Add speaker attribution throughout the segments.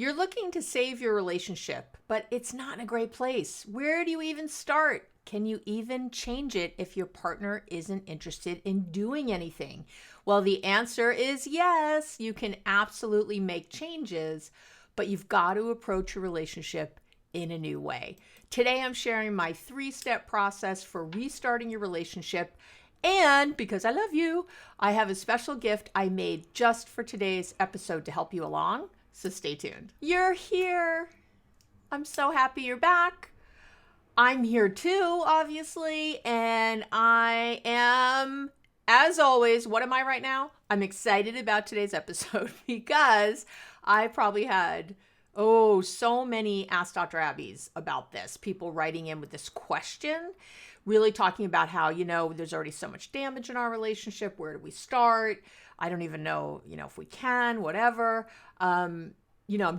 Speaker 1: You're looking to save your relationship, but it's not in a great place. Where do you even start? Can you even change it if your partner isn't interested in doing anything? Well, the answer is yes. You can absolutely make changes, but you've got to approach your relationship in a new way. Today, I'm sharing my 3-step process for restarting your relationship. And because I love you, I have a special gift I made just for today's episode to help you along. So stay tuned. You're here. I'm so happy you're back. I'm here too, obviously. And I am, as always, what am I right now? I'm excited about today's episode because I probably had so many Ask Dr. Abby's about this. People writing in with this question, really talking about how, there's already so much damage in our relationship. Where do we start? I don't even know, if we can, whatever. I'm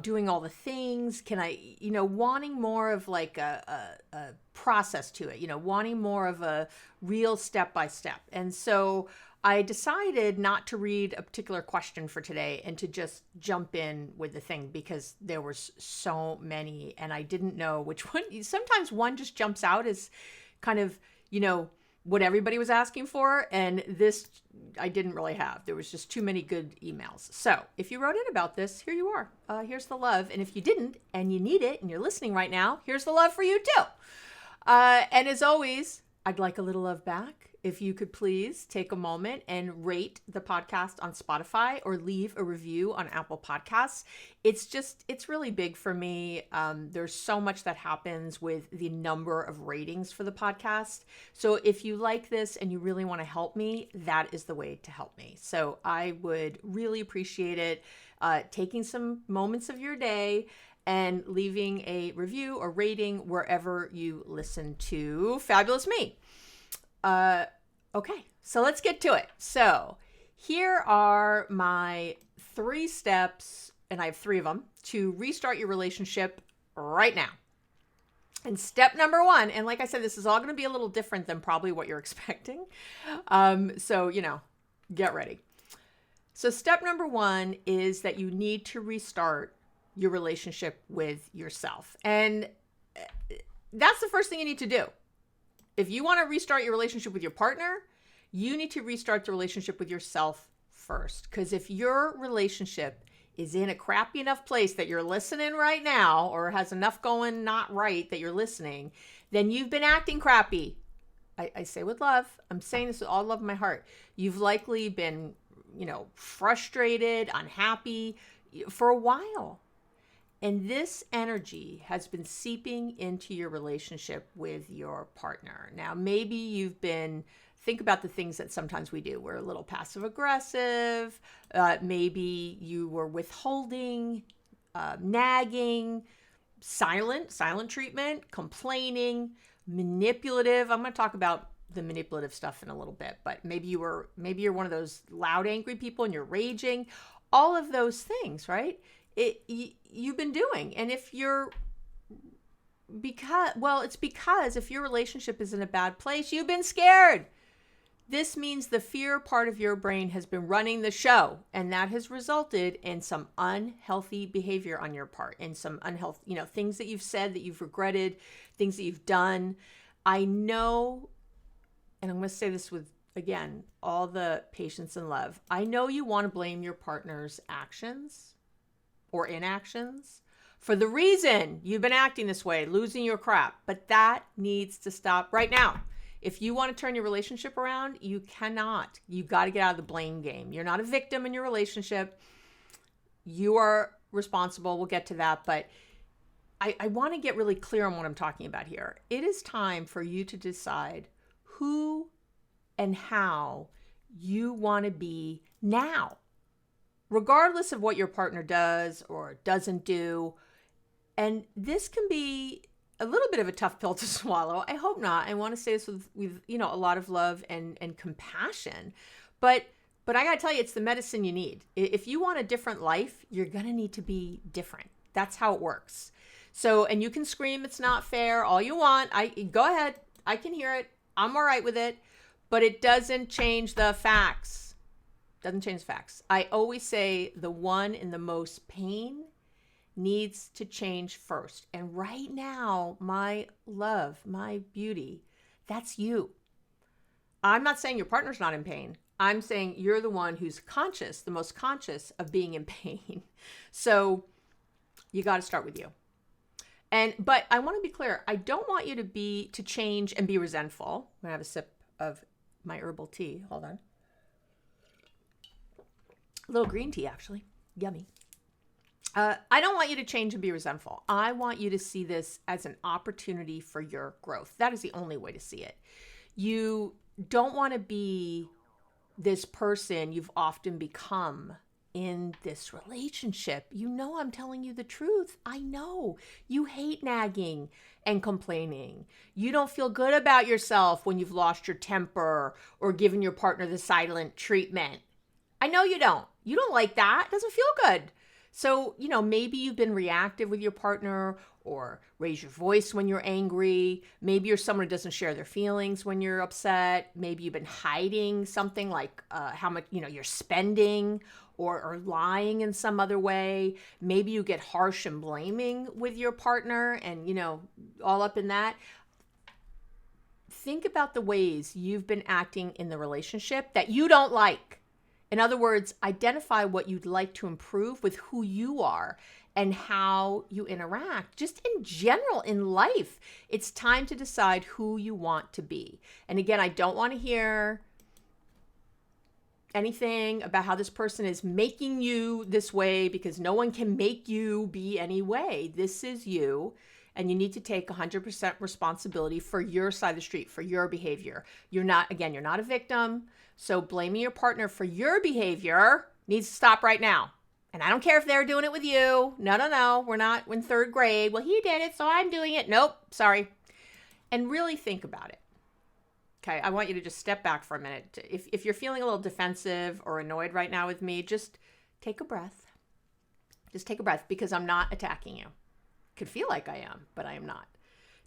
Speaker 1: doing all the things. Can I, wanting more of like a process to it, wanting more of a real step-by-step. And so I decided not to read a particular question for today and to just jump in with the thing because there were so many and I didn't know which one. Sometimes one just jumps out as kind of, what everybody was asking for. And this I didn't really have. There was just too many good emails. So if you wrote in about this, here you are. Here's the love. And if you didn't and you need it and you're listening right now, here's the love for you too. And as always, I'd like a little love back. If you could please take a moment and rate the podcast on Spotify or leave a review on Apple Podcasts. It's really big for me. There's so much that happens with the number of ratings for the podcast. So if you like this and you really want to help me, that is the way to help me. So I would really appreciate it. Taking some moments of your day and leaving a review or rating wherever you listen to Fabulous Me. Okay, so let's get to it. So here are my 3 steps, and I have 3 of them, to restart your relationship right now. And step number 1, and like I said, this is all going to be a little different than probably what you're expecting. So, get ready. So step number 1 is that you need to restart your relationship with yourself. And that's the first thing you need to do. If you want to restart your relationship with your partner, you need to restart the relationship with yourself first. Because if your relationship is in a crappy enough place that you're listening right now, or has enough going not right that you're listening, then you've been acting crappy. I say with love. I'm saying this with all love in my heart. You've likely been, frustrated, unhappy for a while. And this energy has been seeping into your relationship with your partner. Now, maybe think about the things that sometimes we do. We're a little passive aggressive. Maybe you were withholding, nagging, silent treatment, complaining, manipulative. I'm going to talk about the manipulative stuff in a little bit, but maybe you're one of those loud, angry people and you're raging. All of those things, right? You've been doing. And it's because if your relationship is in a bad place, you've been scared. This means the fear part of your brain has been running the show, and that has resulted in some unhealthy behavior on your part, and some unhealthy, things that you've said that you've regretted, things that you've done. I know, and I'm going to say this with, again, all the patience and love. I know you want to blame your partner's actions or inactions for the reason you've been acting this way, losing your crap. But that needs to stop right now. If you want to turn your relationship around, you cannot. You got to get out of the blame game. You're not a victim in your relationship. You are responsible. We'll get to that. But I want to get really clear on what I'm talking about here. It is time for you to decide who and how you want to be now, regardless of what your partner does or doesn't do. And this can be a little bit of a tough pill to swallow. I hope not. I want to say this with a lot of love and compassion. But I got to tell you, it's the medicine you need. If you want a different life, you're going to need to be different. That's how it works. So, and you can scream it's not fair all you want. Go ahead. I can hear it. I'm all right with it. But it doesn't change the facts. Doesn't change the facts. I always say the one in the most pain needs to change first. And right now, my love, my beauty, that's you. I'm not saying your partner's not in pain. I'm saying you're the one who's conscious, the most conscious of being in pain. So you got to start with you. But I want to be clear. I don't want you to change and be resentful. I'm going to have a sip of my herbal tea. Hold on. A little green tea, actually. Yummy. I don't want you to change and be resentful. I want you to see this as an opportunity for your growth. That is the only way to see it. You don't want to be this person you've often become in this relationship. You know, I'm telling you the truth. I know you hate nagging and complaining. You don't feel good about yourself when you've lost your temper or given your partner the silent treatment. I know you don't. You don't like that. It doesn't feel good. So, maybe you've been reactive with your partner or raise your voice when you're angry. Maybe you're someone who doesn't share their feelings when you're upset. Maybe you've been hiding something like how much, you're spending or lying in some other way. Maybe you get harsh and blaming with your partner and, all up in that. Think about the ways you've been acting in the relationship that you don't like. In other words, identify what you'd like to improve with who you are and how you interact. Just in general, in life, it's time to decide who you want to be. And again, I don't want to hear anything about how this person is making you this way because no one can make you be any way. This is you. And you need to take 100% responsibility for your side of the street, for your behavior. You're not a victim. So blaming your partner for your behavior needs to stop right now. And I don't care if they're doing it with you. No. We're not in third grade. Well, he did it, so I'm doing it. Nope, sorry. And really think about it. Okay, I want you to just step back for a minute. If you're feeling a little defensive or annoyed right now with me, just take a breath. Just take a breath because I'm not attacking you. Could feel like I am, but I am not.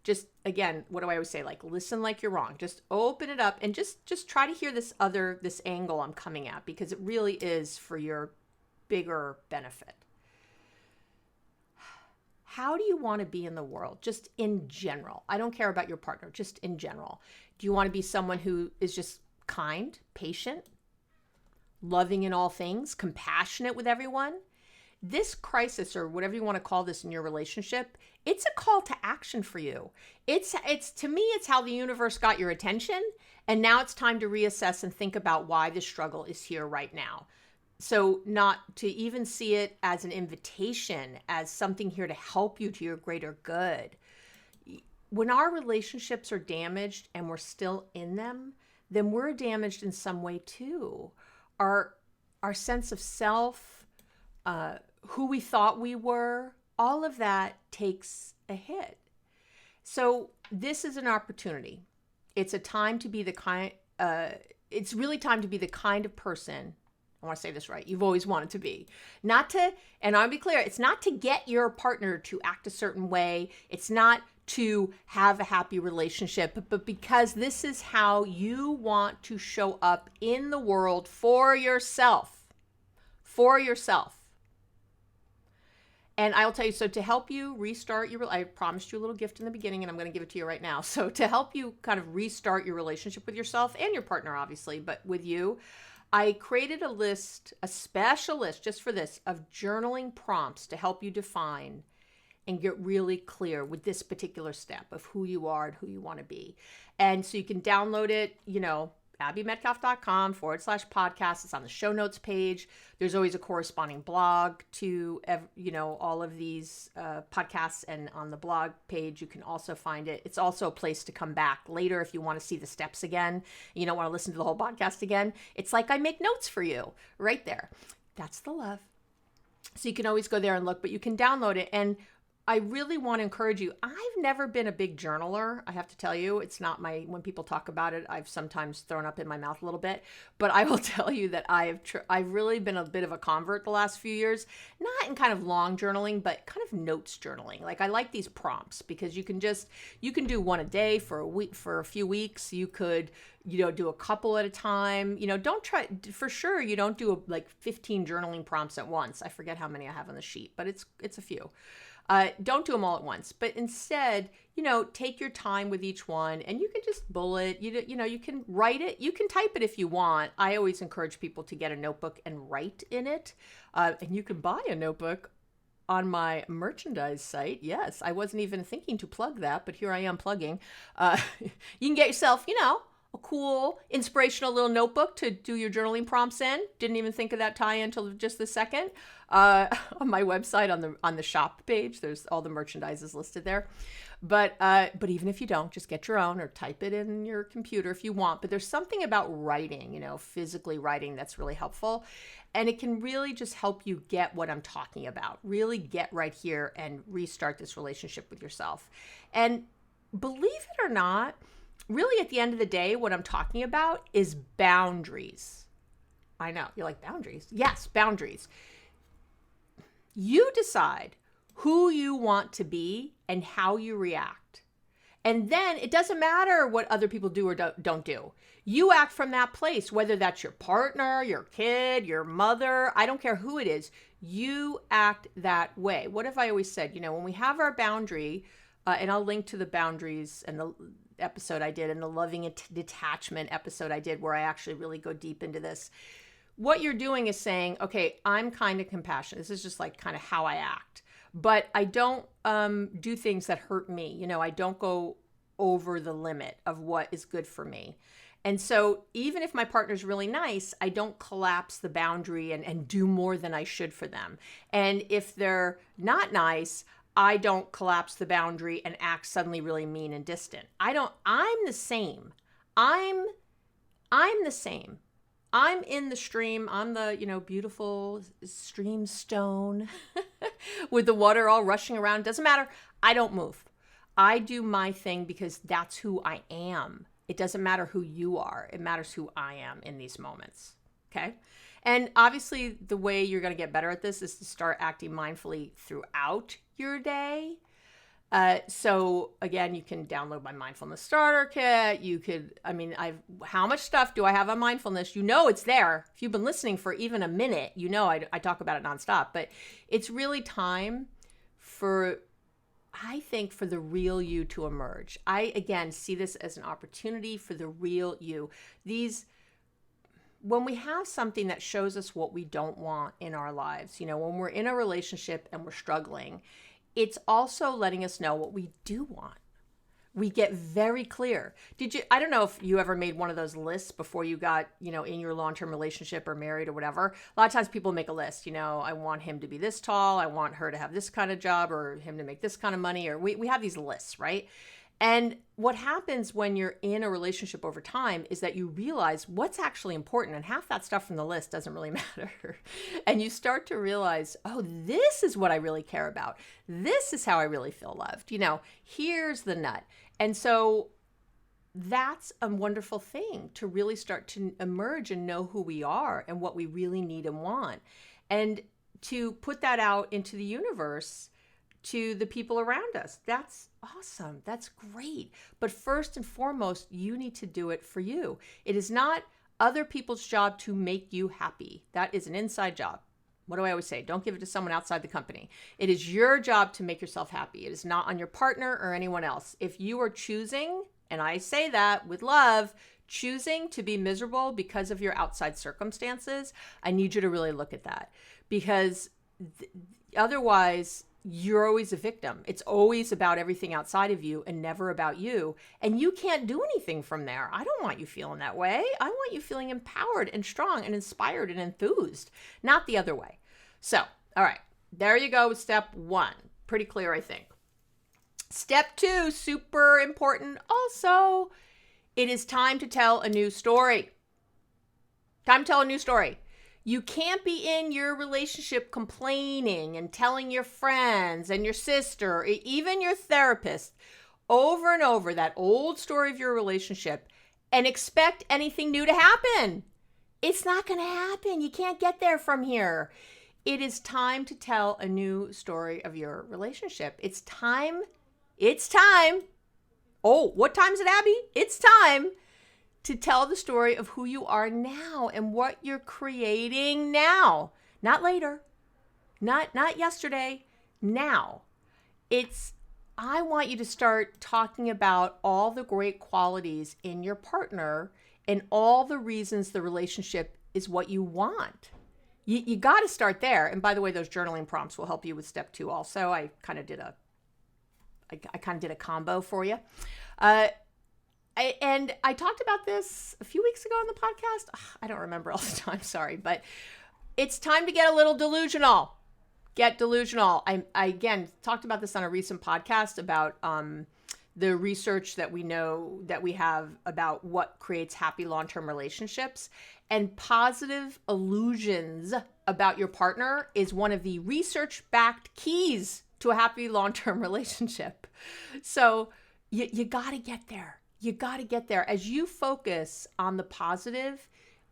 Speaker 1: Just, again, what do I always say? Like, listen like you're wrong. Just open it up and just try to hear this angle I'm coming at because it really is for your bigger benefit. How do you want to be in the world? Just in general. I don't care about your partner, just in general. Do you want to be someone who is just kind, patient, loving in all things, compassionate with everyone? This crisis, or whatever you want to call this in your relationship, it's a call to action for you. It's to me, it's how the universe got your attention. And now it's time to reassess and think about why this struggle is here right now. So not to even see it as an invitation, as something here to help you to your greater good. When our relationships are damaged and we're still in them, then we're damaged in some way too. Our sense of self, who we thought we were, all of that takes a hit. So this is an opportunity. It's a time to be it's really time to be the kind of person, I want to say this right, you've always wanted to be. And I'll be clear, it's not to get your partner to act a certain way. It's not to have a happy relationship, but because this is how you want to show up in the world for yourself. For yourself. And I'll tell you, so to help you restart I promised you a little gift in the beginning and I'm going to give it to you right now. So to help you kind of restart your relationship with yourself and your partner, obviously, but with you, I created a special list just for this, of journaling prompts to help you define and get really clear with this particular step of who you are and who you want to be. And so you can download it, abbymedcalf.com/podcast. It's on the show notes page. There's always a corresponding blog to, all of these podcasts, and on the blog page, you can also find it. It's also a place to come back later if you want to see the steps again. You don't want to listen to the whole podcast again. It's like I make notes for you right there. That's the love. So you can always go there and look, but you can download it. And I really want to encourage you. I've never been a big journaler. I have to tell you, it's not when people talk about it, I've sometimes thrown up in my mouth a little bit, but I will tell you that I've really been a bit of a convert the last few years, not in kind of long journaling, but kind of notes journaling. Like I like these prompts because you can do one a day for a week, for a few weeks. You could, Do a couple at a time. Don't try, for sure, you don't do like 15 journaling prompts at once. I forget how many I have on the sheet, but it's a few. Don't do them all at once, but instead, take your time with each one, and you can just bullet, you can write it, you can type it if you want. I always encourage people to get a notebook and write in it. And you can buy a notebook on my merchandise site. Yes, I wasn't even thinking to plug that, but here I am plugging. You can get yourself, a cool inspirational little notebook to do your journaling prompts in. Didn't even think of that tie-in until just the second. On my website, on the shop page, there's all the merchandise is listed there. But even if you don't, just get your own or type it in your computer if you want. But there's something about writing, physically writing, that's really helpful. And it can really just help you get what I'm talking about. Really get right here and restart this relationship with yourself. And believe it or not, really at the end of the day, what I'm talking about is boundaries. I know, you're like, boundaries? Yes, boundaries. You decide who you want to be and how you react. And then it doesn't matter what other people do or don't do. You act from that place, whether that's your partner, your kid, your mother, I don't care who it is. You act that way. What have I always said? When we have our boundary, and I'll link to the boundaries and the episode I did and the loving detachment episode I did, where I actually really go deep into this. What you're doing is saying, okay, I'm kind of compassionate. This is just like kind of how I act. But I don't do things that hurt me. I don't go over the limit of what is good for me. And so even if my partner's really nice, I don't collapse the boundary and do more than I should for them. And if they're not nice, I don't collapse the boundary and act suddenly really mean and distant. I'm the same. I'm the same. I'm in the stream. I'm the, beautiful stream stone with the water all rushing around. Doesn't matter. I don't move. I do my thing because that's who I am. It doesn't matter who you are. It matters who I am in these moments. Okay. And obviously the way you're going to get better at this is to start acting mindfully throughout your day. So again, you can download my mindfulness starter kit. You could, how much stuff do I have on mindfulness? It's there. If you've been listening for even a minute, I talk about it nonstop, but it's really time for the real you to emerge. I, again, see this as an opportunity for the real you. When we have something that shows us what we don't want in our lives, when we're in a relationship and we're struggling, it's also letting us know what we do want. We get very clear. I don't know if you ever made one of those lists before you got, in your long-term relationship or married or whatever. A lot of times people make a list, I want him to be this tall. I want her to have this kind of job, or him to make this kind of money, or we have these lists, right? And what happens when you're in a relationship over time is that you realize what's actually important, and half that stuff from the list doesn't really matter. And you start to realize, oh, this is what I really care about. This is how I really feel loved. Here's the nut. And so that's a wonderful thing, to really start to emerge and know who we are and what we really need and want. And to put that out into the universe to the people around us. That's awesome. That's great. But first and foremost, you need to do it for you. It is not other people's job to make you happy. That is an inside job. What do I always say? Don't give it to someone outside the company. It is your job to make yourself happy. It is not on your partner or anyone else. If you are choosing, and I say that with love, choosing to be miserable because of your outside circumstances, I need you to really look at that, because otherwise you're always a victim. It's always about everything outside of you and never about you. And you can't do anything from there. I don't want you feeling that way. I want you feeling empowered and strong and inspired and enthused, not the other way. So, all right, there you go with step 1. Pretty clear, I think. Step 2, super important also. It is time to tell a new story. Time to tell a new story. You can't be in your relationship complaining and telling your friends and your sister, or even your therapist, over and over that old story of your relationship and expect anything new to happen. It's not going to happen. You can't get there from here. It is time to tell a new story of your relationship. It's time. It's time. Oh, what time is it, Abby? It's time to tell the story of who you are now and what you're creating now. Not later, not yesterday, now. I want you to start talking about all the great qualities in your partner and all the reasons the relationship is what you want. You got to start there. And by the way, those journaling prompts will help you with step 2 also. I kind of did a combo for you. And I talked about this a few weeks ago on the podcast. I don't remember all the time, sorry, but it's time to get a little delusional. Get delusional. I again talked about this on a recent podcast about the research that we know that we have about what creates happy long-term relationships, and positive illusions about your partner is one of the research-backed keys to a happy long-term relationship. So you got to get there. You got to get there. As you focus on the positive,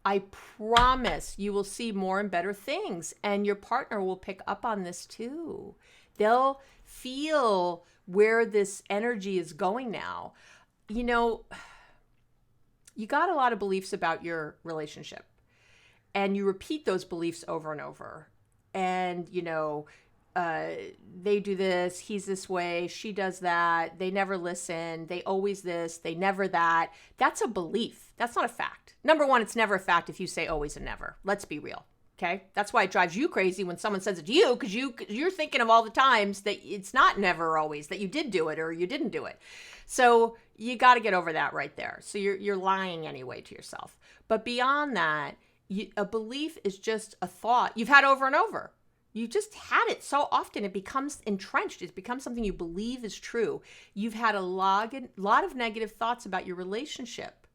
Speaker 1: I promise you will see more and better things, and your partner will pick up on this too. They'll feel where this energy is going now. You know, you got a lot of beliefs about your relationship, and you repeat those beliefs over and over. And, you know, they do this, he's this way, she does that, they never listen, they always this, they never that. That's a belief. That's not a fact. Number one, it's never a fact if you say always and never. Let's be real. Okay. That's why it drives you crazy when someone says it to you, because you're thinking of all the times that it's not never always, that you did do it or you didn't do it. So you got to get over that right there. So you're lying anyway to yourself. But beyond that, a belief is just a thought you've had over and over. You just had it so often, it becomes entrenched. It becomes something you believe is true. You've had a lot of negative thoughts about your relationship,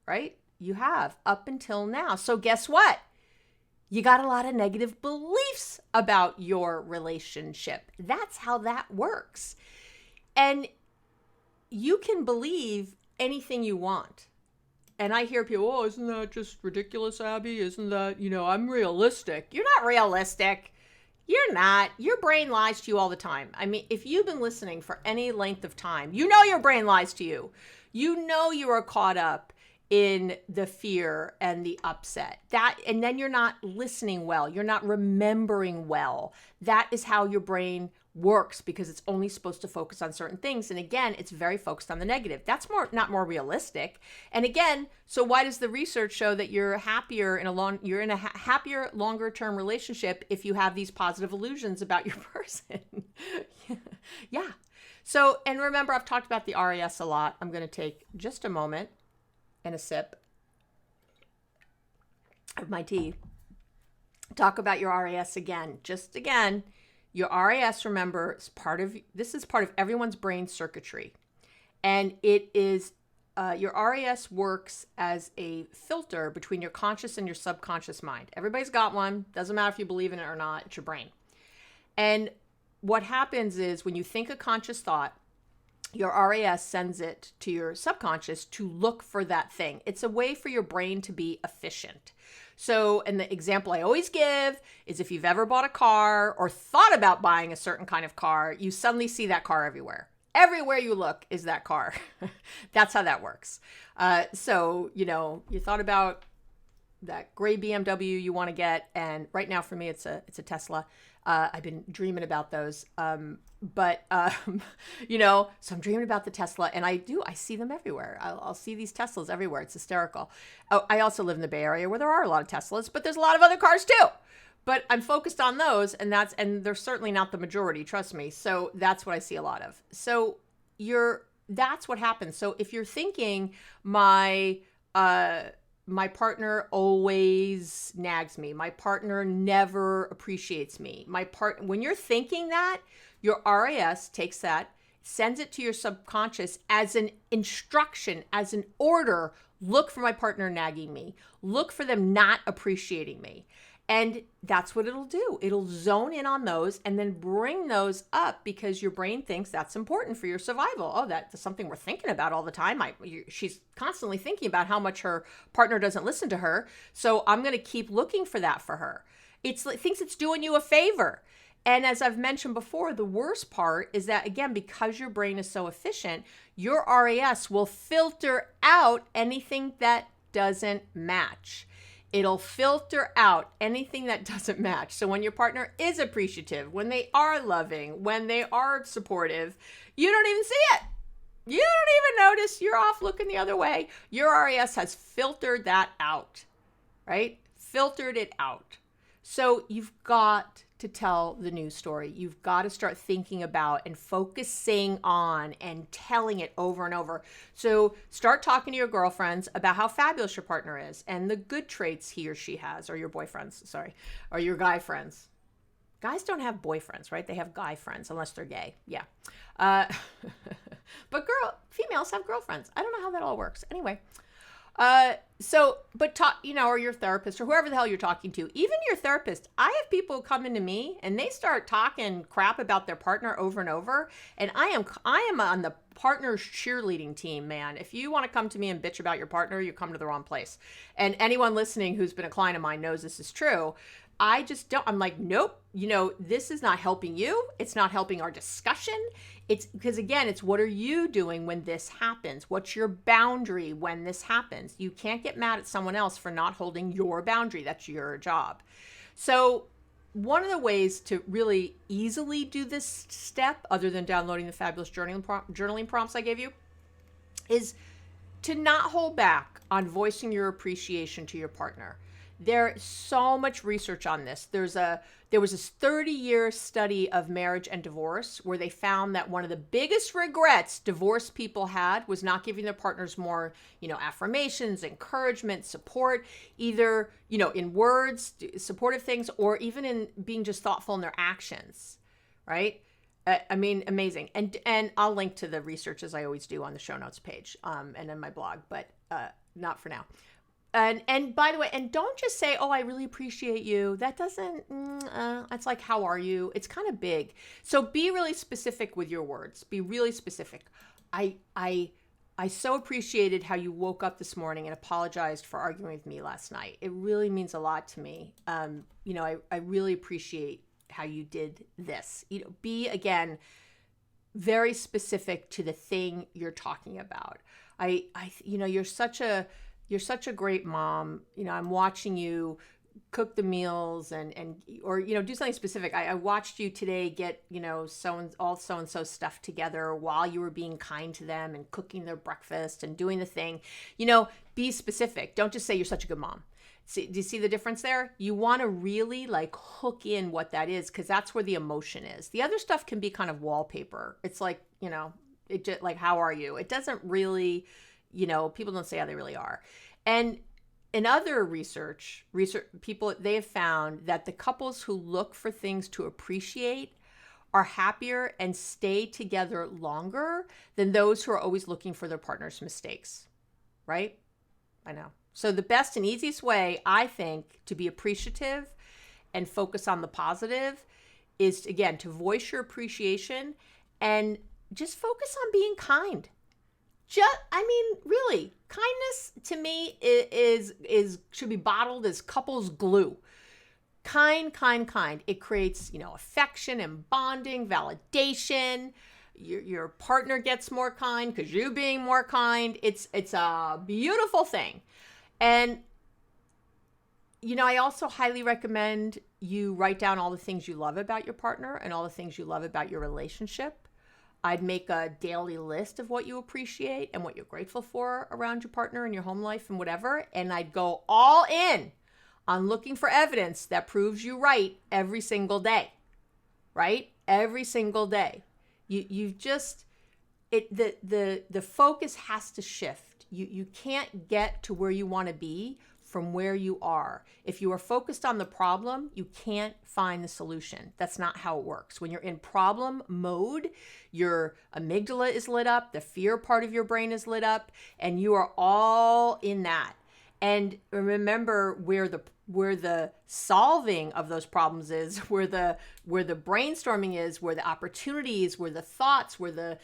Speaker 1: right? You have up until now. So guess what? You got a lot of negative beliefs about your relationship. That's how that works. And you can believe anything you want. And I hear people, oh, isn't that just ridiculous, Abby? Isn't that, I'm realistic. You're not realistic. You're not. Your brain lies to you all the time. I mean, if you've been listening for any length of time, you know your brain lies to you. You know you are caught up in the fear and the upset. And then you're not listening well. You're not remembering well. That is how your brain works, because it's only supposed to focus on certain things. And again, it's very focused on the negative. That's not more realistic. And again, so why does the research show that you're happier you're in a happier, longer term relationship if you have these positive illusions about your person? Yeah. So, and remember, I've talked about the RAS a lot. I'm going to take just a moment and a sip of my tea. Talk about your RAS again. Just again. Your RAS, remember, this is part of everyone's brain circuitry. And it is, your RAS works as a filter between your conscious and your subconscious mind. Everybody's got one. Doesn't matter if you believe in it or not. It's your brain. And what happens is when you think a conscious thought, your RAS sends it to your subconscious to look for that thing. It's a way for your brain to be efficient. So, and the example I always give is if you've ever bought a car or thought about buying a certain kind of car, you suddenly see that car everywhere. Everywhere you look is that car. That's how that works. So, you thought about that gray BMW you want to get. And right now for me, it's a Tesla. I've been dreaming about those. So I'm dreaming about the Tesla, and I see them everywhere. I'll see these Teslas everywhere. It's hysterical. Oh, I also live in the Bay Area where there are a lot of Teslas, but there's a lot of other cars too. But I'm focused on those, and they're certainly not the majority, trust me. So that's what I see a lot of. So that's what happens. So if you're thinking my partner always nags me, my partner never appreciates me, when you're thinking that, your RAS takes that, sends it to your subconscious as an instruction, as an order. Look for my partner nagging me. Look for them not appreciating me. And that's what it'll do. It'll zone in on those and then bring those up because your brain thinks that's important for your survival. Oh, that's something we're thinking about all the time. She's constantly thinking about how much her partner doesn't listen to her. So I'm going to keep looking for that for her. It thinks it's doing you a favor. And as I've mentioned before, the worst part is that, again, because your brain is so efficient, your RAS will filter out anything that doesn't match. It'll filter out anything that doesn't match. So when your partner is appreciative, when they are loving, when they are supportive, you don't even see it. You don't even notice. You're off looking the other way. Your RAS has filtered that out, right? Filtered it out. So you've got to tell the news story. You've got to start thinking about and focusing on and telling it over and over. So start talking to your girlfriends about how fabulous your partner is and the good traits he or she has, or your boyfriends, sorry, or your guy friends. Guys don't have boyfriends, right? They have guy friends, unless they're gay. Yeah. But females have girlfriends. I don't know how that all works. Anyway. But talk, or your therapist or whoever the hell you're talking to, even your therapist. I have people come into me and they start talking crap about their partner over and over. And I am on the partner's cheerleading team, man. If you want to come to me and bitch about your partner, you come to the wrong place. And anyone listening who's been a client of mine knows this is true. I just don't, I'm like, nope, this is not helping you. It's not helping our discussion. It's because, again, it's what are you doing when this happens? What's your boundary when this happens? You can't get mad at someone else for not holding your boundary. That's your job. So one of the ways to really easily do this step, other than downloading the fabulous journaling prompts I gave you, is to not hold back on voicing your appreciation to your partner. There's so much research on this. There was a 30-year study of marriage and divorce where they found that one of the biggest regrets divorced people had was not giving their partners more, affirmations, encouragement, support, either, in words, supportive things, or even in being just thoughtful in their actions, right? Amazing. And I'll link to the research, as I always do, on the show notes page and in my blog, but not for now. And by the way, and don't just say, oh, I really appreciate you. That doesn't, it's like, how are you? It's kind of big. So be really specific with your words. Be really specific. I so appreciated how you woke up this morning and apologized for arguing with me last night. It really means a lot to me. I really appreciate how you did this. Be, again, very specific to the thing you're talking about. You're such a great mom. I'm watching you cook the meals or do something specific. I watched you today get, so-and-so stuff together while you were being kind to them and cooking their breakfast and doing the thing. Be specific. Don't just say you're such a good mom. Do you see the difference there? You want to really hook in what that is, because that's where the emotion is. The other stuff can be kind of wallpaper. It's like, it just how are you? It doesn't really, people don't say how they really are. And in other research people, they have found that the couples who look for things to appreciate are happier and stay together longer than those who are always looking for their partner's mistakes, right? I know. So the best and easiest way, I think, to be appreciative and focus on the positive is, again, to voice your appreciation and just focus on being kind. Really, kindness to me is should be bottled as couples glue. Kind. It creates, affection and bonding, validation. Your partner gets more kind because you being more kind. It's a beautiful thing. And, I also highly recommend you write down all the things you love about your partner and all the things you love about your relationship. I'd make a daily list of what you appreciate and what you're grateful for around your partner and your home life and whatever. And I'd go all in on looking for evidence that proves you right every single day, right? Every single day. The focus has to shift. You can't get to where you want to be from where you are. If you are focused on the problem, you can't find the solution. That's not how it works. When you're in problem mode, your amygdala is lit up, the fear part of your brain is lit up, and you are all in that. And remember where the solving of those problems is, where the brainstorming is, where the opportunities, where the thoughts, where the,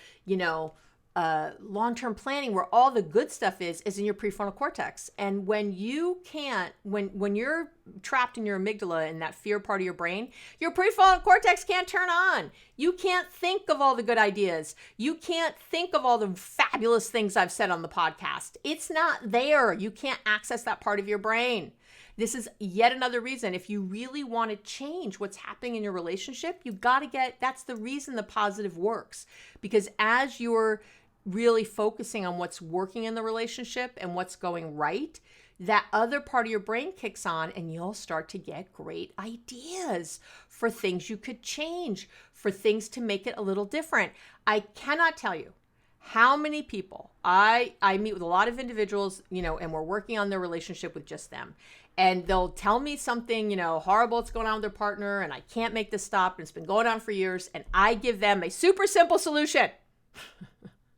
Speaker 1: long-term planning, where all the good stuff is in your prefrontal cortex. And when you can't, when you're trapped in your amygdala, in that fear part of your brain, your prefrontal cortex can't turn on. You can't think of all the good ideas. You can't think of all the fabulous things I've said on the podcast. It's not there. You can't access that part of your brain. This is yet another reason, if you really want to change what's happening in your relationship, you got to that's the reason the positive works. Because as you're really focusing on what's working in the relationship and what's going right, that other part of your brain kicks on, and you'll start to get great ideas for things you could change, for things to make it a little different. I cannot tell you how many people I meet with, a lot of individuals, and we're working on their relationship with just them. And they'll tell me something, horrible that's going on with their partner, and I can't make this stop, and it's been going on for years. And I give them a super simple solution.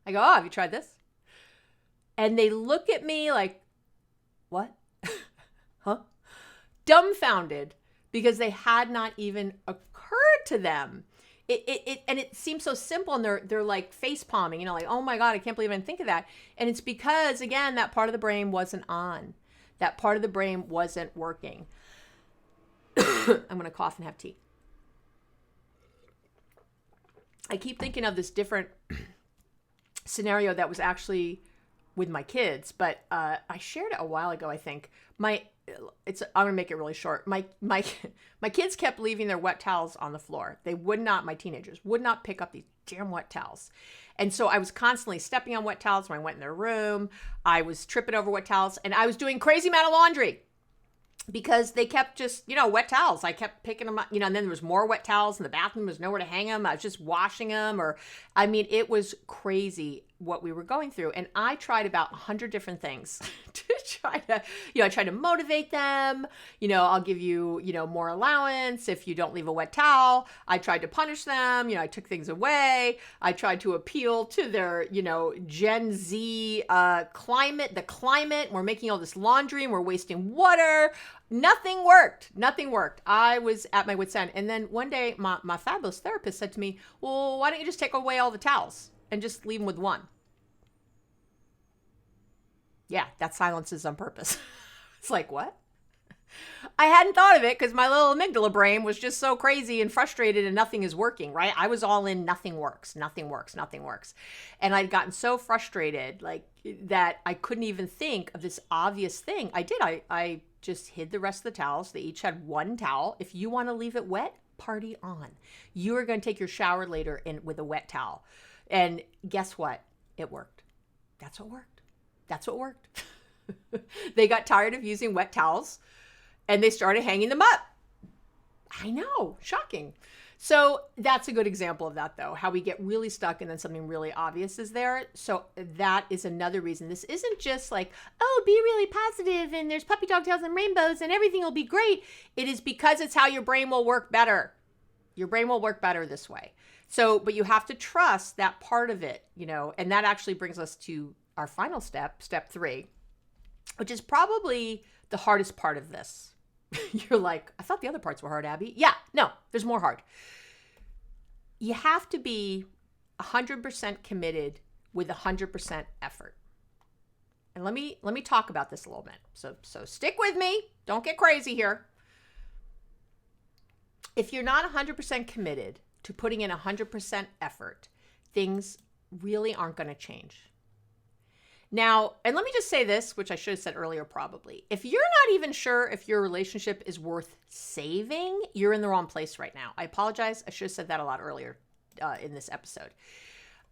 Speaker 1: I go, oh, have you tried this? And they look at me like, what? Huh? Dumbfounded, because they had not even occurred to them. It seems so simple, and they're like face palming, like, oh my God, I can't believe I didn't think of that. And it's because, again, that part of the brain wasn't on. That part of the brain wasn't working. I'm going to cough and have tea. I keep thinking of this different scenario that was actually with my kids, but I shared it a while ago, I think. I'm going to make it really short. My kids kept leaving their wet towels on the floor. They would not, my teenagers, would not pick up these damn wet towels. And so I was constantly stepping on wet towels when I went in their room. I was tripping over wet towels, and I was doing crazy amount of laundry because they kept just, wet towels. I kept picking them up, and then there was more wet towels in the bathroom. There was nowhere to hang them. I was just washing them, it was crazy what we were going through. And I tried about 100 different things to try to, I tried to motivate them. I'll give you, more allowance if you don't leave a wet towel. I tried to punish them. I took things away. I tried to appeal to their, Gen Z climate, the climate. We're making all this laundry and we're wasting water. Nothing worked. I was at my wit's end. And then one day my fabulous therapist said to me, well, why don't you just take away all the towels and just leave them with one? Yeah, that silence is on purpose. It's like, what? I hadn't thought of it because my little amygdala brain was just so crazy and frustrated and nothing is working, right? I was all in, nothing works. And I'd gotten so frustrated that I couldn't even think of this obvious thing. I just hid the rest of the towels. They each had one towel. If you want to leave it wet, party on. You are going to take your shower later with a wet towel. And guess what? It worked. That's what worked. They got tired of using wet towels and they started hanging them up. I know, shocking. So that's a good example of that, though, how we get really stuck and then something really obvious is there. So that is another reason. This isn't just like, oh, be really positive and there's puppy dog tails and rainbows and everything will be great. It is because it's how your brain will work better. Your brain will work better this way. So, but you have to trust that part of it, and that actually brings us to our final step, step 3, which is probably the hardest part of this. You're like, I thought the other parts were hard, Abby. Yeah, no, there's more hard. You have to be 100% committed with 100% effort. And let me talk about this a little bit. So stick with me. Don't get crazy here. If you're not 100% committed to putting in 100% effort, things really aren't going to change. Now, and let me just say this, which I should have said earlier probably. If you're not even sure if your relationship is worth saving, you're in the wrong place right now. I apologize. I should have said that a lot earlier in this episode.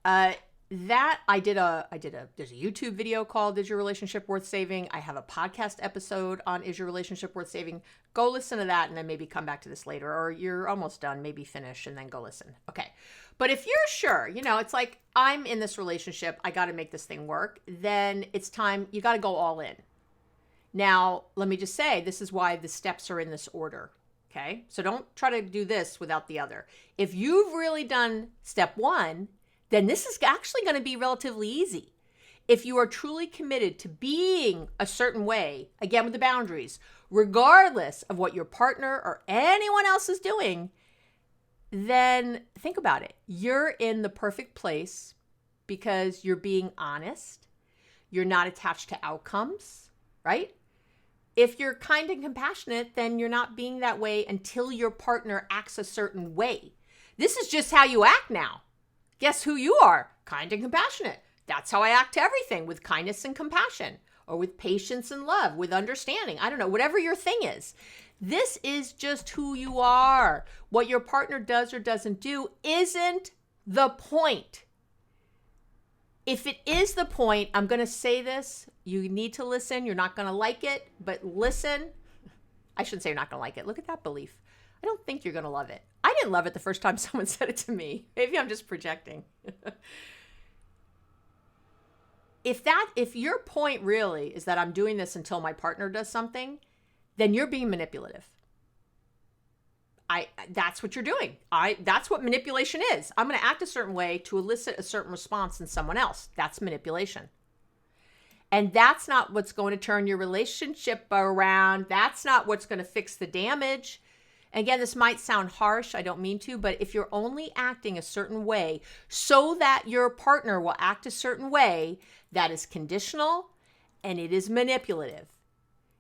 Speaker 1: There's a YouTube video called Is Your Relationship Worth Saving? I have a podcast episode on Is Your Relationship Worth Saving? Go listen to that and then maybe come back to this later, or you're almost done, maybe finish and then go listen. Okay. But if you're sure, it's like I'm in this relationship, I got to make this thing work, then it's time, you got to go all in. Now, let me just say, this is why the steps are in this order. Okay. So don't try to do this without the other. If you've really done step 1, then this is actually going to be relatively easy. If you are truly committed to being a certain way, again with the boundaries, regardless of what your partner or anyone else is doing, then think about it. You're in the perfect place because you're being honest. You're not attached to outcomes, right? If you're kind and compassionate, then you're not being that way until your partner acts a certain way. This is just how you act now. Guess who you are? Kind and compassionate. That's how I act to everything, with kindness and compassion, or with patience and love, with understanding. I don't know, whatever your thing is. This is just who you are. What your partner does or doesn't do isn't the point. If it is the point, I'm going to say this. You need to listen. You're not going to like it, but listen. I shouldn't say you're not going to like it. Look at that belief. I don't think you're going to love it. I didn't love it the first time someone said it to me. Maybe I'm just projecting. If your point really is that I'm doing this until my partner does something, then you're being manipulative. That's what you're doing. That's what manipulation is. I'm going to act a certain way to elicit a certain response in someone else. That's manipulation. And that's not what's going to turn your relationship around. That's not what's going to fix the damage. Again, this might sound harsh. I don't mean to, but if you're only acting a certain way so that your partner will act a certain way, that is conditional and it is manipulative.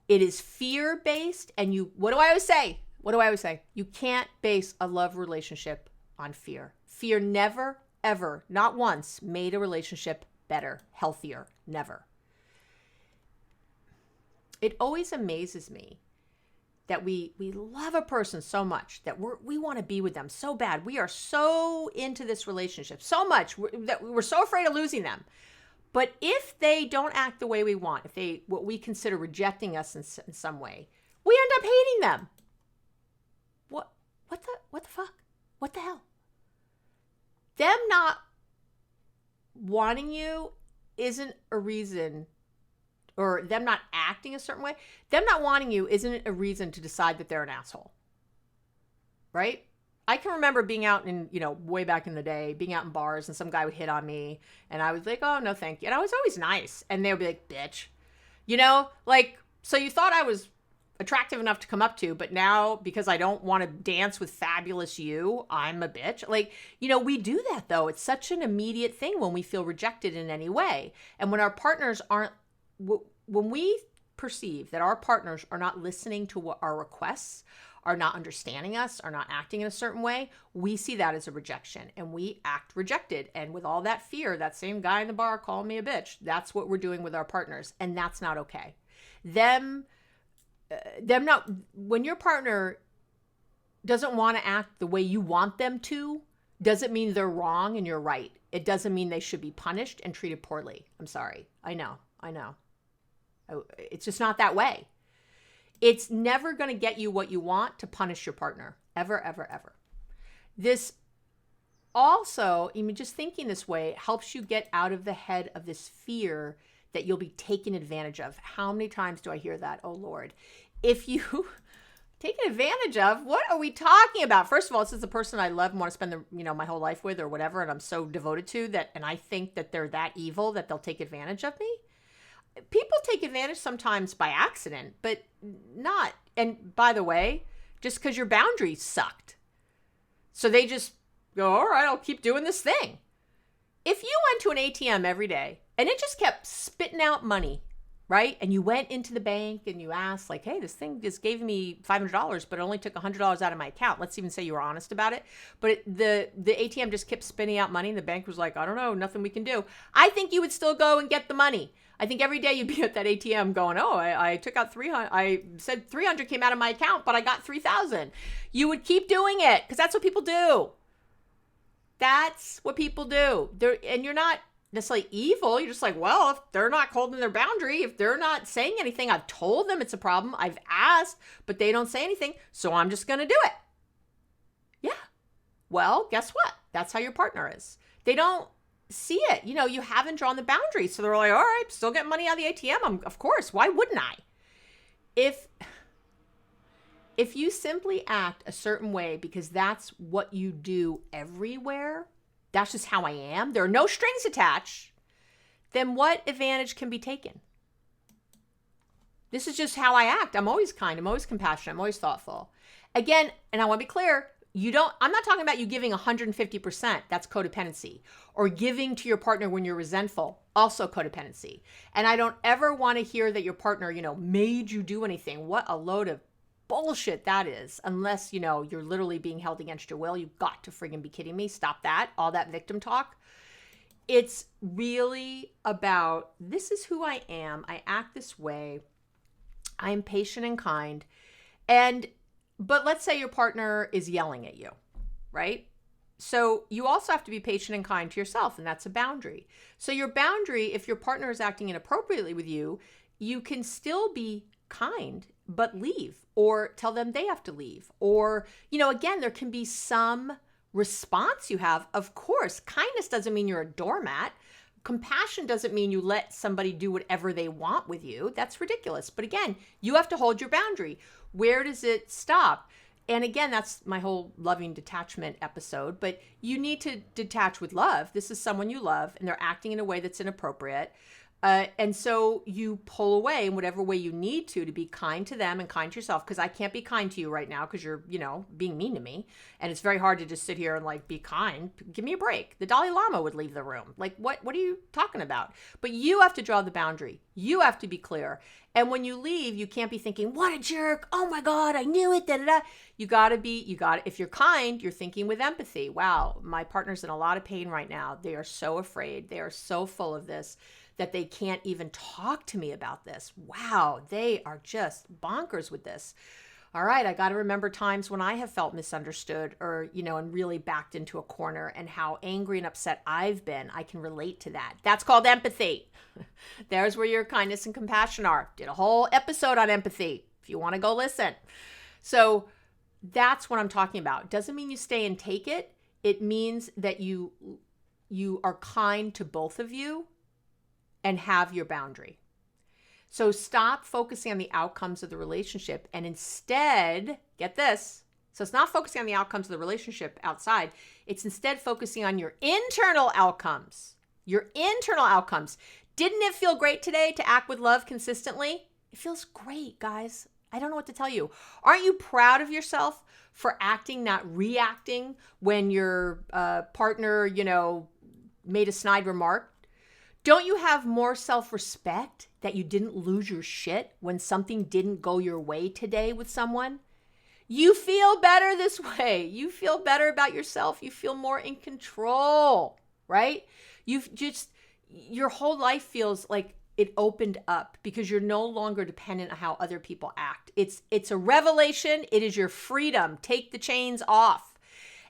Speaker 1: It is fear-based, and what do I always say? What do I always say? You can't base a love relationship on fear. Fear never, ever, not once, made a relationship better, healthier. Never. It always amazes me that we love a person so much that we want to be with them so bad. We are so into this relationship so much that we're so afraid of losing them. But if they don't act the way we want, if they what we consider rejecting us in some way, we end up hating them. What the fuck? What the hell? Them not wanting you isn't a reason, or them not acting a certain way, them not wanting you isn't a reason to decide that they're an asshole. Right? I can remember being out in, way back in the day, being out in bars and some guy would hit on me and I was like, oh, no, thank you. And I was always nice. And they would be like, bitch, so you thought I was attractive enough to come up to, but now because I don't want to dance with fabulous you, I'm a bitch. We do that though. It's such an immediate thing when we feel rejected in any way. And when our partners when we perceive that our partners are not listening to what our requests, are not understanding us, are not acting in a certain way, we see that as a rejection and we act rejected. And with all that fear, that same guy in the bar called me a bitch. That's what we're doing with our partners. And that's not okay. When your partner doesn't want to act the way you want them to, doesn't mean they're wrong and you're right. It doesn't mean they should be punished and treated poorly. I'm sorry. I know. It's just not that way. It's never going to get you what you want to punish your partner. Ever, ever, ever. This also, just thinking this way helps you get out of the head of this fear that you'll be taken advantage of. How many times do I hear that? Oh, Lord. If you taken advantage of, what are we talking about? First of all, this is the person I love and want to spend my whole life with or whatever, and I'm so devoted to that, and I think that they're that evil that they'll take advantage of me. People take advantage sometimes by accident, but not. And by the way, just because your boundaries sucked. So they just go, all right, I'll keep doing this thing. If you went to an ATM every day and it just kept spitting out money, right? And you went into the bank and you asked like, hey, this thing just gave me $500, but it only took $100 out of my account. Let's even say you were honest about it. But the ATM just kept spinning out money and the bank was like, I don't know, nothing we can do. I think you would still go and get the money. I think every day you'd be at that ATM going, oh, I took out 300. I said 300 came out of my account, but I got 3,000. You would keep doing it because that's what people do. That's what people do. And you're not necessarily evil. You're just like, well, if they're not holding their boundary, if they're not saying anything, I've told them it's a problem. I've asked, but they don't say anything. So I'm just going to do it. Yeah. Well, guess what? That's how your partner is. They don't see it. You haven't drawn the boundaries. So they're like, all right, still getting money out of the ATM. Of course. Why wouldn't I? If you simply act a certain way because that's what you do everywhere, that's just how I am, there are no strings attached, then what advantage can be taken? This is just how I act. I'm always kind. I'm always compassionate. I'm always thoughtful. Again, and I want to be clear, I'm not talking about you giving 150%. That's codependency. Or giving to your partner when you're resentful, also codependency. And I don't ever want to hear that your partner, made you do anything. What a load of bullshit that is. Unless, you're literally being held against your will. You've got to friggin' be kidding me. Stop that. All that victim talk. It's really about, this is who I am. I act this way. I am patient and kind. But let's say your partner is yelling at you, right? So you also have to be patient and kind to yourself, and that's a boundary. So your boundary, if your partner is acting inappropriately with you, you can still be kind, but leave, or tell them they have to leave. Or, again, there can be some response you have. Of course, kindness doesn't mean you're a doormat. Compassion doesn't mean you let somebody do whatever they want with you. That's ridiculous. But again, you have to hold your boundary. Where does it stop? And again, that's my whole loving detachment episode, but you need to detach with love. This is someone you love and they're acting in a way that's inappropriate. And so you pull away in whatever way you need to be kind to them and kind to yourself. Because I can't be kind to you right now because you're, being mean to me. And it's very hard to just sit here and be kind. Give me a break. The Dalai Lama would leave the room. What are you talking about? But you have to draw the boundary. You have to be clear. And when you leave, you can't be thinking, what a jerk. Oh my God, I knew it. Da, da, da. If you're kind, you're thinking with empathy. Wow, my partner's in a lot of pain right now. They are so afraid. They are so full of this that they can't even talk to me about this. Wow, they are just bonkers with this. All right, I got to remember times when I have felt misunderstood or, and really backed into a corner and how angry and upset I've been. I can relate to that. That's called empathy. There's where your kindness and compassion are. Did a whole episode on empathy if you want to go listen. So that's what I'm talking about. Doesn't mean you stay and take it. It means that you are kind to both of you and have your boundary. So stop focusing on the outcomes of the relationship and instead, get this. So it's not focusing on the outcomes of the relationship outside. It's instead focusing on your internal outcomes. Your internal outcomes. Didn't it feel great today to act with love consistently? It feels great, guys. I don't know what to tell you. Aren't you proud of yourself for acting, not reacting when your partner, made a snide remark? Don't you have more self-respect that you didn't lose your shit when something didn't go your way today with someone? You feel better this way. You feel better about yourself. You feel more in control, right? Your whole life feels like it opened up because you're no longer dependent on how other people act. It's a revelation. It is your freedom. Take the chains off.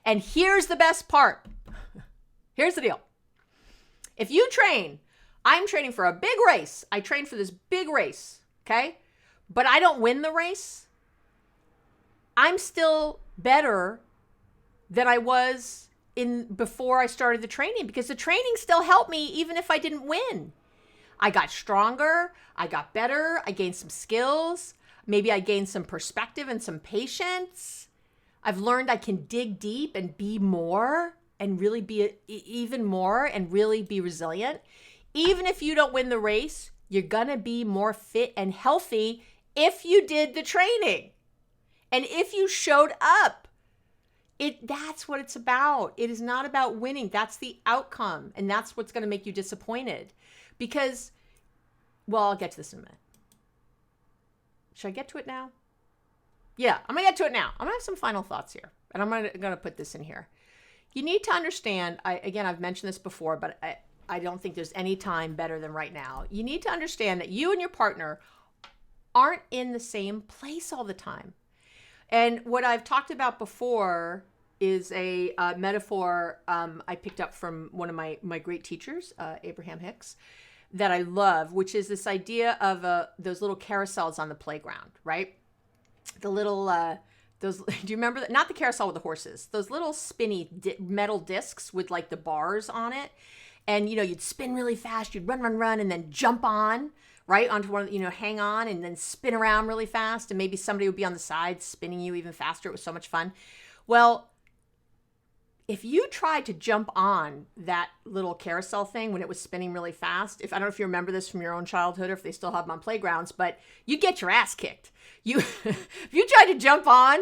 Speaker 1: And here's the best part. Here's the deal. If you train, I'm training for a big race. I train for this big race, okay? But I don't win the race. I'm still better than I was before I started the training because the training still helped me even if I didn't win. I got stronger. I got better. I gained some skills. Maybe I gained some perspective and some patience. I've learned I can dig deep and be more. And really be even more and really be resilient. Even if you don't win the race, you're going to be more fit and healthy if you did the training. And if you showed up. That's what it's about. It is not about winning. That's the outcome. And that's what's going to make you disappointed. Because, I'll get to this in a minute. Should I get to it now? Yeah, I'm going to get to it now. I'm going to have some final thoughts here. And I'm going to put this in here. You need to understand, I've mentioned this before, but I don't think there's any time better than right now. You need to understand that you and your partner aren't in the same place all the time. And what I've talked about before is a metaphor I picked up from one of my great teachers, Abraham Hicks, that I love, which is this idea of those little carousels on the playground, right? The little... do you remember that? Not the carousel with the horses. Those little spinny metal discs with the bars on it. And, you'd spin really fast. You'd run, and then jump on, right? Onto one of hang on and then spin around really fast. And maybe somebody would be on the side spinning you even faster. It was so much fun. Well, if you tried to jump on that little carousel thing when it was spinning really fast, I don't know if you remember this from your own childhood or if they still have them on playgrounds, but you'd get your ass kicked. If you tried to jump on,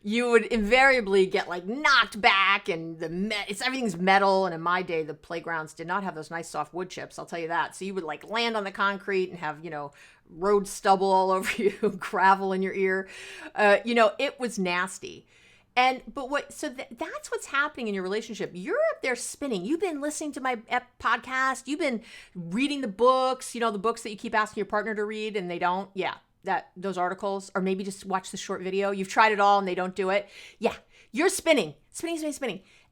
Speaker 1: you would invariably get like knocked back, and everything's metal. And in my day, the playgrounds did not have those nice soft wood chips. I'll tell you that. So you would like land on the concrete and have, road stubble all over you, gravel in your ear. It was nasty. That's what's happening in your relationship. You're up there spinning. You've been listening to my podcast. You've been reading the books, the books that you keep asking your partner to read and they don't. Yeah. Those articles, or maybe just watch the short video. You've tried it all and they don't do it. Yeah. You're spinning.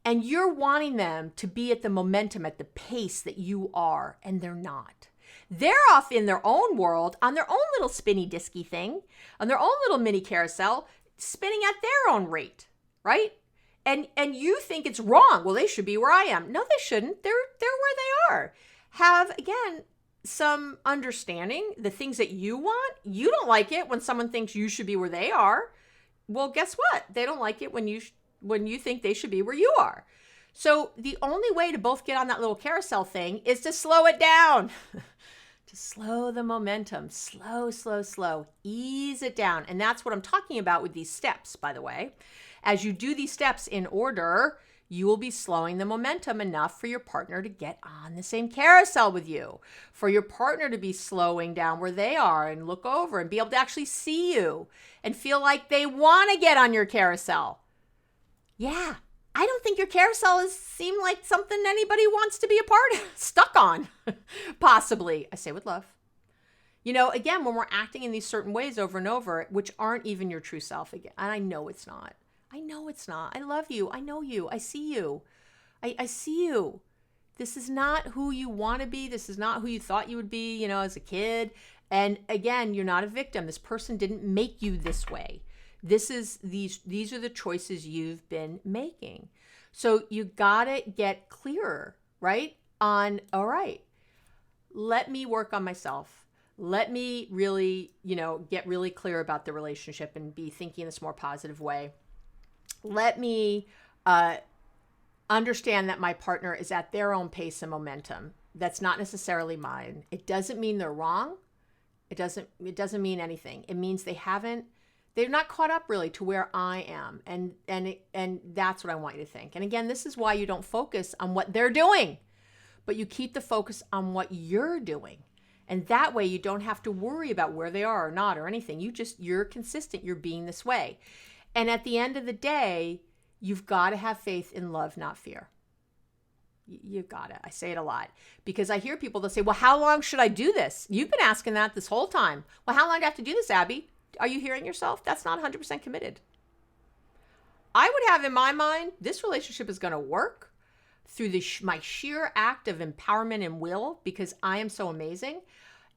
Speaker 1: And you're wanting them to be at the momentum, at the pace that you are, and they're not. They're off in their own world, on their own little spinny disky thing, on their own little mini carousel, spinning at their own rate. Right? And you think it's wrong. Well, they should be where I am. No, they shouldn't. They're where they are. Have, again, some understanding. The things that you want, you don't like it when someone thinks you should be where they are. Well, guess what? They don't like it when you think they should be where you are. So the only way to both get on that little carousel thing is to slow it down. To slow the momentum. Slow. Ease it down. And that's what I'm talking about with these steps, by the way. As you do these steps in order, you will be slowing the momentum enough for your partner to get on the same carousel with you, for your partner to be slowing down where they are and look over and be able to actually see you and feel like they want to get on your carousel. Yeah, I don't think your carousel seem like something anybody wants to be a part of, stuck on, possibly. I say with love. Again, when we're acting in these certain ways over and over, which aren't even your true self again, and I know it's not. I love you. I know you. I see you. I see you. This is not who you want to be. This is not who you thought you would be, as a kid. And again, you're not a victim. This person didn't make you this way. These are the choices you've been making. So you gotta get clearer, right? All right, let me work on myself. Let me really, get really clear about the relationship and be thinking in this more positive way. Let me understand that my partner is at their own pace and momentum. That's not necessarily mine. It doesn't mean they're wrong. It doesn't mean anything. It means they're not caught up really to where I am. And that's what I want you to think. And again, this is why you don't focus on what they're doing, but you keep the focus on what you're doing. And that way you don't have to worry about where they are or not or anything. You're consistent. You're being this way. And at the end of the day, you've got to have faith in love, not fear. You got it. I say it a lot because I hear people that say, well, how long should I do this? You've been asking that this whole time. Well, how long do I have to do this, Abby? Are you hearing yourself? That's not 100% committed. I would have in my mind, this relationship is going to work through my sheer act of empowerment and will because I am so amazing.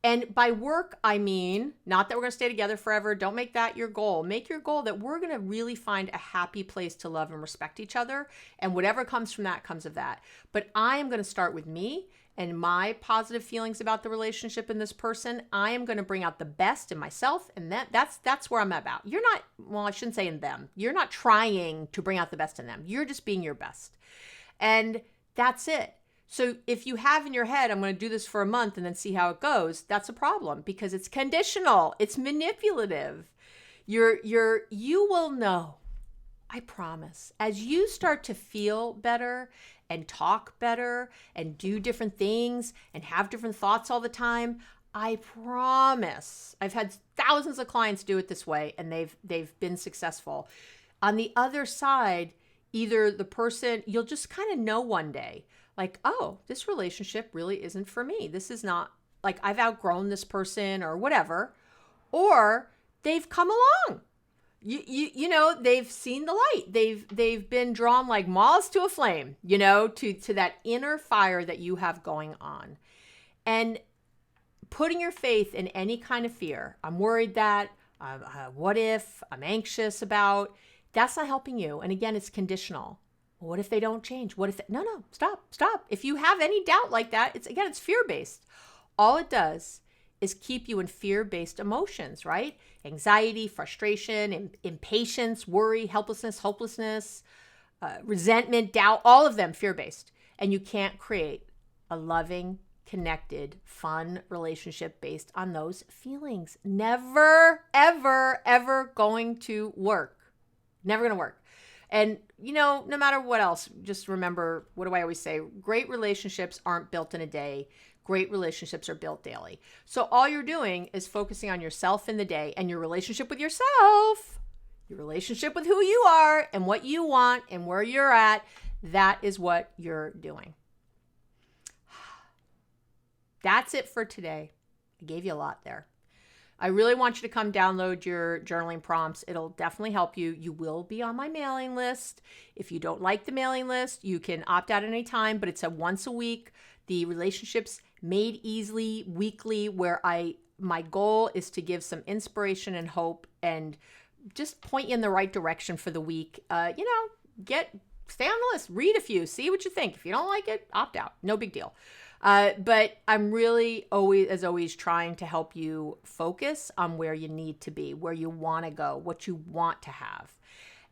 Speaker 1: And by work, I mean, not that we're going to stay together forever. Don't make that your goal. Make your goal that we're going to really find a happy place to love and respect each other. And whatever comes from that comes of that. But I am going to start with me and my positive feelings about the relationship in this person. I am going to bring out the best in myself. And that's where I'm about. You're not, well, I shouldn't say in them. You're not trying to bring out the best in them. You're just being your best. And that's it. So if you have in your head, I'm going to do this for a month and then see how it goes, that's a problem because it's conditional. It's manipulative. You will know, I promise, as you start to feel better and talk better and do different things and have different thoughts all the time, I promise. I've had thousands of clients do it this way and they've been successful. On the other side, either the person, you'll just kind of know one day, like, oh, this relationship really isn't for me. This is not, like, I've outgrown this person or whatever. Or they've come along. You know, they've seen the light. They've been drawn like moths to a flame, to that inner fire that you have going on. And putting your faith in any kind of fear, I'm worried that, what if, I'm anxious about, that's not helping you. And again, it's conditional. What if they don't change? What if no, stop. If you have any doubt like that, it's fear-based. All it does is keep you in fear-based emotions, right? Anxiety, frustration, impatience, worry, helplessness, hopelessness, resentment, doubt, all of them fear-based. And you can't create a loving, connected, fun relationship based on those feelings. Never, ever, ever going to work. Never going to work. And, no matter what else, just remember, what do I always say? Great relationships aren't built in a day. Great relationships are built daily. So all you're doing is focusing on yourself in the day and your relationship with yourself, your relationship with who you are and what you want and where you're at. That is what you're doing. That's it for today. I gave you a lot there. I really want you to come download your journaling prompts. It'll definitely help you. You will be on my mailing list. If you don't like the mailing list, you can opt out at any time, but it's a once a week, the Relationships Made Easily weekly, where my goal is to give some inspiration and hope and just point you in the right direction for the week. Stay on the list, read a few, see what you think. If you don't like it, opt out. No big deal. But I'm really always trying to help you focus on where you need to be, where you want to go, what you want to have.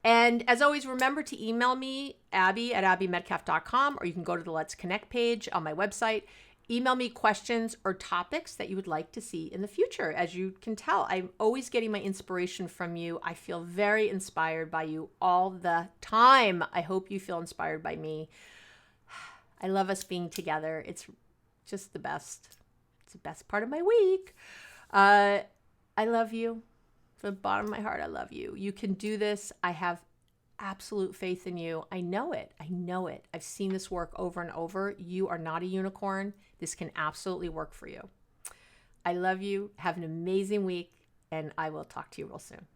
Speaker 1: And as always, remember to email me, Abby@abbymedcalf.com, or you can go to the Let's Connect page on my website. Email me questions or topics that you would like to see in the future. As you can tell, I'm always getting my inspiration from you. I feel very inspired by you all the time. I hope you feel inspired by me. I love us being together. It's just the best. It's the best part of my week. I love you. From the bottom of my heart, I love you. You can do this. I have absolute faith in you. I know it. I've seen this work over and over. You are not a unicorn. This can absolutely work for you. I love you. Have an amazing week, and I will talk to you real soon.